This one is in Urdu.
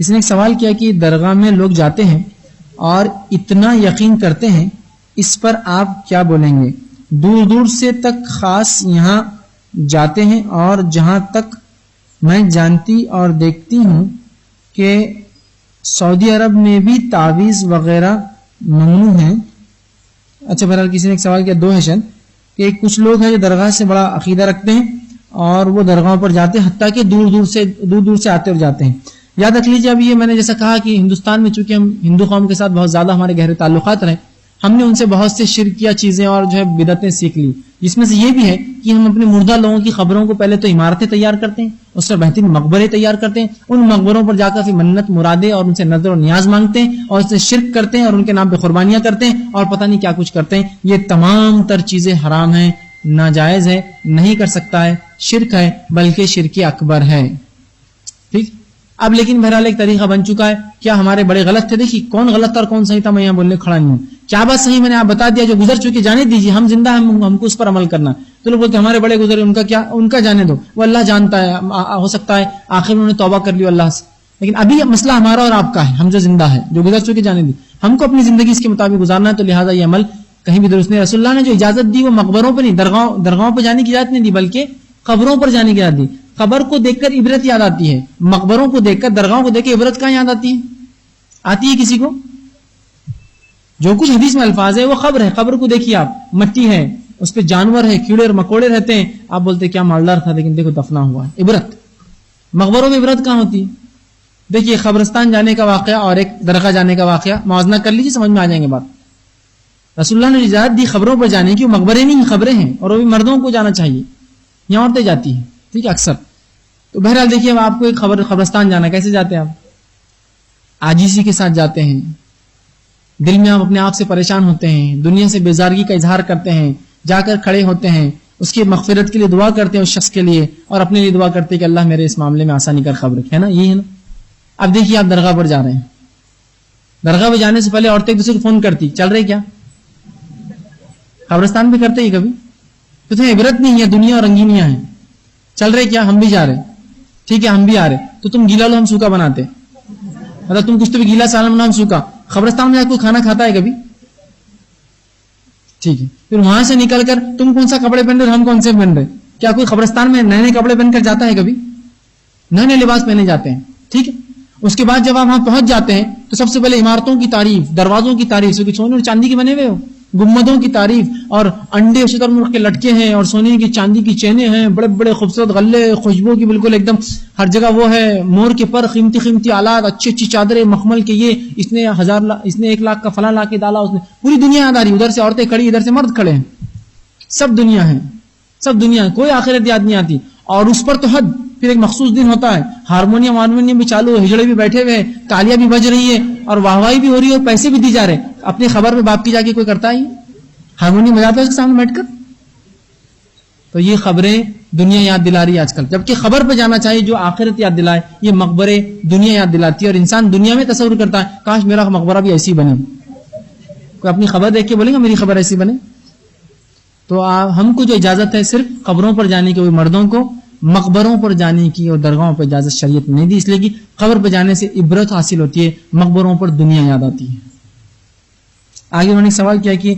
اس نے ایک سوال کیا کہ درگاہ میں لوگ جاتے ہیں اور اتنا یقین کرتے ہیں، اس پر آپ کیا بولیں گے؟ دور دور سے تک خاص یہاں جاتے ہیں، اور جہاں تک میں جانتی اور دیکھتی ہوں کہ سعودی عرب میں بھی تعویذ وغیرہ ممنوع ہیں۔ اچھا، بہرحال کسی نے ایک سوال کیا، دو ہے شن، کہ کچھ لوگ ہیں جو درگاہ سے بڑا عقیدہ رکھتے ہیں اور وہ درگاہوں پر جاتے ہیں، حتیٰ کہ دور دور سے آتے اور جاتے ہیں۔ یاد رکھ لیجیے، اب یہ میں نے جیسا کہا کہ ہندوستان میں چونکہ ہم ہندو قوم کے ساتھ بہت زیادہ ہمارے گہرے تعلقات رہے، ہم نے ان سے بہت سے شرکیہ چیزیں اور جو ہے بدعتیں سیکھ لی، جس میں سے یہ بھی ہے کہ ہم اپنے مردہ لوگوں کی قبروں کو پہلے تو عمارتیں تیار کرتے ہیں، اس پر بہترین مقبرے تیار کرتے ہیں، ان مقبروں پر جا کر پھر منت مرادیں اور ان سے نظر و نیاز مانگتے ہیں اور ان سے شرک کرتے ہیں اور ان کے نام پہ قربانیاں کرتے ہیں اور پتہ نہیں کیا کچھ کرتے ہیں۔ یہ تمام تر چیزیں حرام ہیں، ناجائز ہے، نہیں کر سکتا ہے، شرک ہے، بلکہ شرک اکبر ہے۔ ٹھیک، اب لیکن بہرحال ایک طریقہ بن چکا ہے، کیا ہمارے بڑے غلط تھے؟ دیکھیے کون غلط تھا اور کون صحیح تھا، میں یہاں بولنے کھڑا نہیں ہوں، کیا بات صحیح میں نے آپ بتا دیا، جو گزر چکے جانے دیجیے، ہم زندہ ہیں، ہم کو اس پر عمل کرنا۔ تو لوگ بولتے ہیں ہمارے بڑے گزرے، ان کا کیا، ان کا جانے دو، وہ اللہ جانتا ہے، ہو سکتا ہے آخر انہوں نے توبہ کر لی اللہ سے، لیکن ابھی مسئلہ ہمارا اور آپ کا ہے، ہم جو زندہ ہیں، جو گزر چکے جانے دی، ہم کو اپنی زندگی اس کے مطابق گزارنا ہے، تو لہٰذا یہ عمل کہیں بھی درست نہیں۔ رسول اللہ نے جو اجازت دی وہ مقبروں پہ نہیں، درگاہوں پہ جانے کی اجازت نہیں دی، بلکہ قبروں پر جانے کی اجازت دی۔ قبر کو دیکھ کر عبرت یاد آتی ہے، مقبروں کو دیکھ کر، درگاہوں کو دیکھ کے عبرت کہاں یاد آتی ہے؟ آتی ہے کسی کو؟ جو کچھ حدیث میں الفاظ ہے وہ قبر ہے، قبر کو دیکھیے آپ، مٹی ہے، اس پہ جانور ہے، کیڑے اور مکوڑے رہتے ہیں، آپ بولتے کیا مالدار تھا، لیکن دیکھو دفنا ہوا ہے۔ عبرت مقبروں میں عبرت کہاں ہوتی ہے؟ دیکھیے قبرستان جانے کا واقعہ اور ایک درگاہ جانے کا واقعہ موازنہ کر لیجیے، سمجھ میں آ جائیں گے بات۔ رسول اللہ نے اجازت دی قبروں پر جانے کی، وہ مقبرے نہیں خبریں ہیں، اور وہ بھی مردوں کو جانا چاہیے، یہاں عورتیں جاتی ہیں، ٹھیک ہے، اکثر۔ تو بہرحال دیکھیے اب آپ کو ایک قبرستان جانا ہے، کیسے جاتے ہیں آپ؟ عاجزی کے ساتھ جاتے ہیں، دل میں آپ اپنے آپ سے پریشان ہوتے ہیں، دنیا سے بیزارگی کا اظہار کرتے ہیں، جا کر کھڑے ہوتے ہیں، اس کی مغفرت کے لیے دعا کرتے ہیں اس شخص کے لیے، اور اپنے لیے دعا کرتے ہیں کہ اللہ میرے اس معاملے میں آسانی کر، خبر ہے نا، یہ ہے نا۔ اب دیکھیے آپ درگاہ پر جا رہے ہیں، درگاہ پہ جانے سے پہلے عورتیں ایک دوسرے کو فون کرتی، چل رہے کیا؟ قبرستان پہ کرتے ہی کبھی؟ تو تمہیں عبرت نہیں ہے، دنیا اور رنگینیاں ہیں، چل رہے کیا؟ ہم بھی جا رہے، ٹھیک ہے ہم بھی آ رہے، تو تم گیلا لو ہم سوکھا بناتے، مطلب تم کچھ تو بھی گیلا سالن بنا ہم سوکھا۔ قبرستان میں جا کوئی کھانا کھاتا ہے کبھی؟ ٹھیک ہے، پھر وہاں سے نکل کر تم کون سا کپڑے پہن رہے ہم کون سے پہن رہے؟ کیا کوئی قبرستان میں نئے نئے کپڑے پہن کر جاتا ہے کبھی؟ نئے نئے لباس پہنے جاتے ہیں، ٹھیک ہے۔ اس کے بعد جب آپ وہاں پہنچ جاتے ہیں تو سب سے پہلے عمارتوں کی تعریف، دروازوں کی تعریف، سونے اور چاندی کے بنے ہوئے ہو، گنبدوں کی تعریف، اور انڈے شتر مرغ کے لٹکے ہیں، اور سونے کی چاندی کی چینیں ہیں، بڑے بڑے خوبصورت غلے، خوشبو کی بالکل ایک دم ہر جگہ وہ ہے، مور کے پر، قیمتی قیمتی آلات، اچھی اچھی چادریں مخمل کے، یہ اس نے 1 لاکھ کا فلاں لا کے ڈالا، اس نے پوری دنیا یاد آ رہی، ادھر سے عورتیں کھڑی، ادھر سے مرد کھڑے ہیں، سب دنیا ہے، سب دنیا ہے، کوئی آخرت یاد نہیں آتی۔ اور اس پر تو حد، پھر ایک مخصوص دن ہوتا ہے، ہارمونیم بھی چالو ہے، ہجڑے بھی بیٹھے ہوئے ہیں، تالیاں بھی بج رہی ہے، اور واہوائی بھی ہو رہی ہے، اور پیسے بھی دی جا رہے ہیں۔ اپنی خبر میں باپ کی جا کے کوئی کرتا ہی ہارمونیم بجاتا ہے اس کے سامنے بیٹھ کر؟ تو یہ خبریں دنیا یاد دلا رہی ہے آج کل، جبکہ خبر پہ جانا چاہیے جو آخرت یاد دلائے، یہ مقبرے دنیا یاد دلاتی ہے، اور انسان دنیا میں تصور کرتا ہے کاش میرا مقبرہ بھی ایسی بنے، کوئی اپنی خبر دیکھ کے بولے گا میری خبر ایسی بنے؟ تو ہم کو جو اجازت ہے صرف قبروں پر جانے کی، وہ مردوں کو مقبروں پر جانے کی اور درگاہوں پر اجازت شریعت نہیں دی، اس لیے کہ قبر پہ جانے سے عبرت حاصل ہوتی ہے، مقبروں پر دنیا یاد آتی ہے۔ آگے انہوں نے سوال کیا کہ